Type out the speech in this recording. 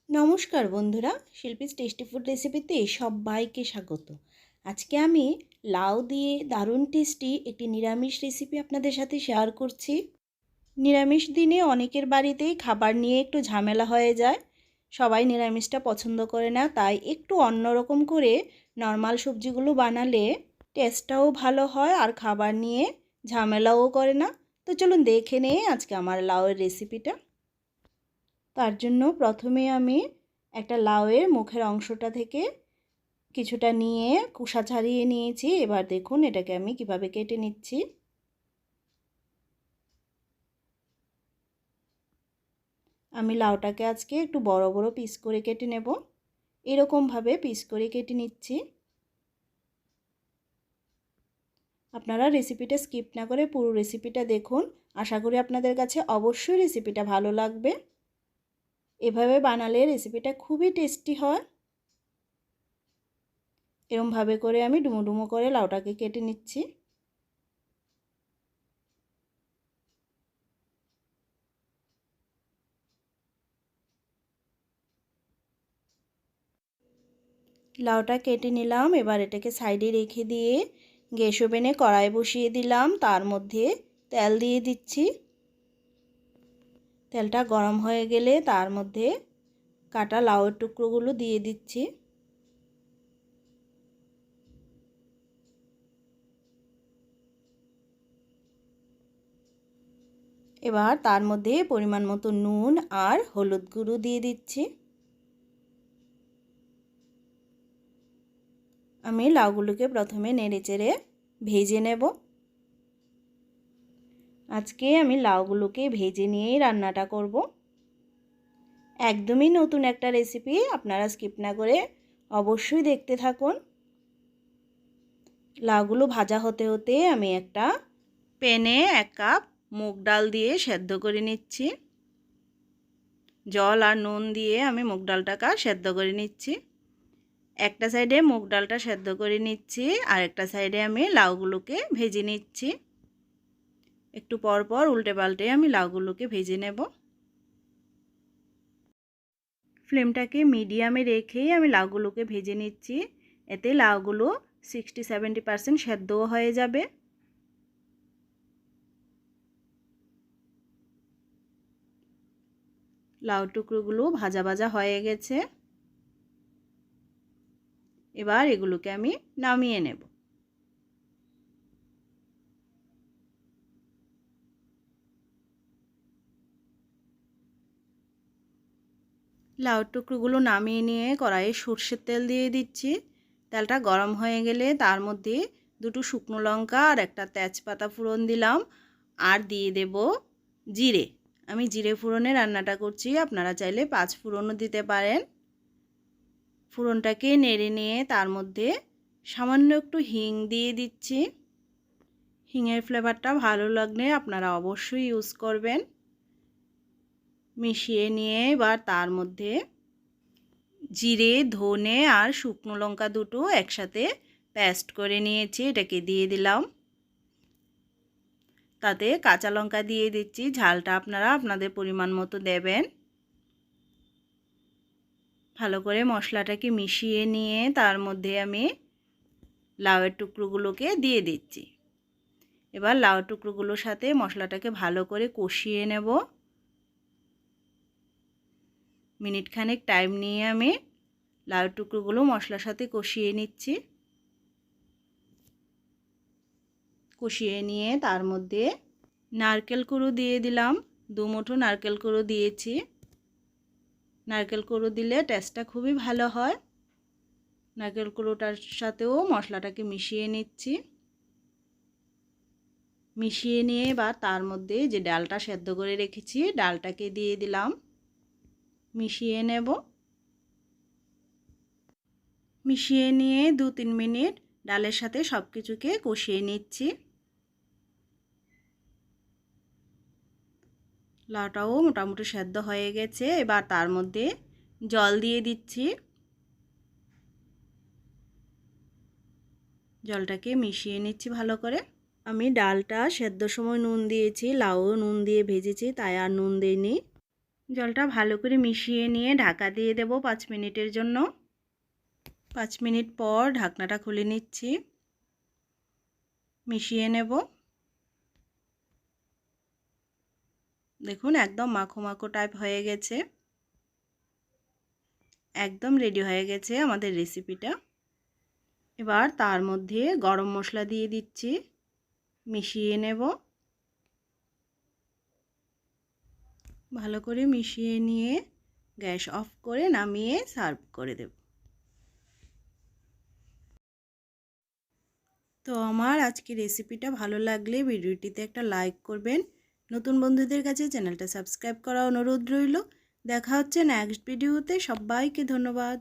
নমস্কার বন্ধুরা, Shilpi's tasty food রেসিপিতে সবাইকে স্বাগত। আজকে আমি লাউ দিয়ে দারুণ টেস্টি একটি নিরামিষ রেসিপি আপনাদের সাথে শেয়ার করছি। নিরামিষ দিনে অনেকের বাড়িতেই খাবার নিয়ে একটু ঝামেলা হয়ে যায়। সবাই নিরামিষটা পছন্দ করে না, তাই একটু অন্যরকম করে নর্মাল সবজিগুলো বানালে টেস্টটাও ভালো হয় আর খাবার নিয়ে ঝামেলাও করে না। তো চলুন দেখে নিই আজকে আমার লাউয়ের রেসিপিটা। তার জন্য প্রথমে আমি একটা লাউয়ের মুখের অংশটা থেকে কিছুটা নিয়ে খোসা ছাড়িয়ে নিয়েছি। এবার দেখুন এটাকে আমি কিভাবে কেটে নিচ্ছি। আমি লাউটাকে আজকে একটু বড় বড় পিস করে কেটে নেব। এরকমভাবে পিস করে কেটে নিচ্ছি। আপনারা রেসিপিটা স্কিপ না করে পুরো রেসিপিটা দেখুন। আশা করি আপনাদের কাছে অবশ্যই রেসিপিটা ভালো লাগবে। এভাবে বানালে রেসিপিটা খুবই টেস্টি হয়। এরকমভাবে করে আমি ডুমো ডুমো করে লাউটাকে কেটে নিচ্ছি। লাউটা কেটে নিলাম। এবার এটাকে সাইডে রেখে দিয়ে গ্যাস ওভেনে কড়াই বসিয়ে দিলাম। তার মধ্যে তেল দিয়ে দিচ্ছি। তেলটা গরম হয়ে গেলে তার মধ্যে কাটা লাউয়ের টুকরোগুলো দিয়ে দিচ্ছি। এবার তার মধ্যে পরিমাণ মতো নুন আর হলুদ গুঁড়ো দিয়ে দিচ্ছি। আমি লাউগুলোকে প্রথমে নেড়েচেড়ে ভেজে নেব। আজকে আমি লাউগুলোকে ভেজে নিয়েই রান্নাটা করব। একদমই নতুন একটা রেসিপি, আপনারা স্কিপ না করে অবশ্যই দেখতে থাকুন। লাউগুলো ভাজা হতে হতে আমি একটা প্যানে 1 কাপ মুগ ডাল দিয়ে সেদ্ধ করে নিচ্ছি। জল আর নুন দিয়ে আমি মুগ ডালটাকে সেদ্ধ করে নিচ্ছি। একটা সাইডে মুগ ডালটা সেদ্ধ করে নিচ্ছি আর একটা সাইডে আমি লাউগুলোকে ভেজে নিচ্ছি। একটু পর পর উল্টে পাল্টে আমি লাউগুলোকে ভেজে নেব। ফ্লেমটাকে মিডিয়ামে রেখেই আমি লাউগুলোকে ভেজে নিচ্ছি। এতে লাউগুলো 60-70% সেদ্ধও হয়ে যাবে। লাউ টুকরোগুলো ভাজা ভাজা হয়ে গেছে। এবার এগুলোকে আমি নামিয়ে নেব। লাউ টুকরোগুলো নামিয়ে নিয়ে কড়াইয়ে সর্ষের তেল দিয়ে দিচ্ছি। তেলটা গরম হয়ে গেলে তার মধ্যে 2টো শুকনো লঙ্কা আর একটা তেজপাতা ফোড়ন দিলাম আর দিয়ে দেব জিরে। আমি জিরে ফোড়নে রান্নাটা করছি, আপনারা চাইলে 5 ফোড়নও দিতে পারেন। ফোড়নটাকে নেড়ে নিয়ে তার মধ্যে সামান্য একটু হিং দিয়ে দিচ্ছি। হিঙের ফ্লেভারটা ভালো লাগলে আপনারা অবশ্যই ইউজ করবেন। মিশিয়ে নিয়ে এবার তার মধ্যে জিরে, ধনে আর শুকনো লঙ্কা দুটো একসাথে পেস্ট করে নিয়েছি, এটাকে দিয়ে দিলাম। তাতে কাঁচা লঙ্কা দিয়ে দিচ্ছি, ঝালটা আপনারা আপনাদের পরিমাণ মতো দেবেন। ভালো করে মশলাটাকে মিশিয়ে নিয়ে তার মধ্যে আমি লাউয়ের টুকরোগুলোকে দিয়ে দিচ্ছি। এবার লাউ টুকরোগুলোর সাথে মশলাটাকে ভালো করে কষিয়ে নেব। মিনিট খানেক টাইম নিয়ে আমি লাউ টুকরোগুলো মশলার সাথে কষিয়ে নিচ্ছি। কষিয়ে নিয়ে তার মধ্যে নারকেল কুড়ো দিয়ে দিলাম। 2 মুঠো নারকেল কুড়ো দিয়েছি। নারকেল কুড়ো দিলে টেস্টটা খুবই ভালো হয়। নারকেল কুড়োটার সাথেও মশলাটাকে মিশিয়ে নিচ্ছি। মিশিয়ে নিয়ে এবার তার মধ্যে যে ডালটা সেদ্ধ করে রেখেছি ডালটাকে দিয়ে দিলাম। মিশিয়ে নেব। মিশিয়ে নিয়ে 2-3 মিনিট ডালের সাথে সব কিছুকে কষিয়ে নিচ্ছি। লাউটাও মোটামুটি সেদ্ধ হয়ে গেছে। এবার তার মধ্যে জল দিয়ে দিচ্ছি। জলটাকে মিশিয়ে নিচ্ছি ভালো করে। আমি ডালটা সেদ্ধর সময় নুন দিয়েছি, লাউও নুন দিয়ে ভেজেছি, তাই আর নুন দিইনি। জলটা ভালো করে মিশিয়ে নিয়ে ঢাকা দিয়ে দেব 5 মিনিটের জন্য। 5 মিনিট পর ঢাকনাটা খুলে নিচ্ছি, মিশিয়ে নেব। দেখুন একদম মাখো মাখো টাইপ হয়ে গেছে, একদম রেডি হয়ে গেছে আমাদের রেসিপিটা। এবার তার মধ্যে গরম মশলা দিয়ে দিচ্ছি, মিশিয়ে নেব। ভালো করে মিশিয়ে নিয়ে গ্যাস অফ করে নামিয়ে সার্ভ করে দেব। তো আমার আজকের রেসিপিটা ভালো লাগলে ভিডিওটিতে একটা লাইক করবেন, নতুন বন্ধুদের কাছে চ্যানেলটা সাবস্ক্রাইব করার অনুরোধ রইল। দেখা হচ্ছে নেক্সট ভিডিওতে। সবাইকে ধন্যবাদ।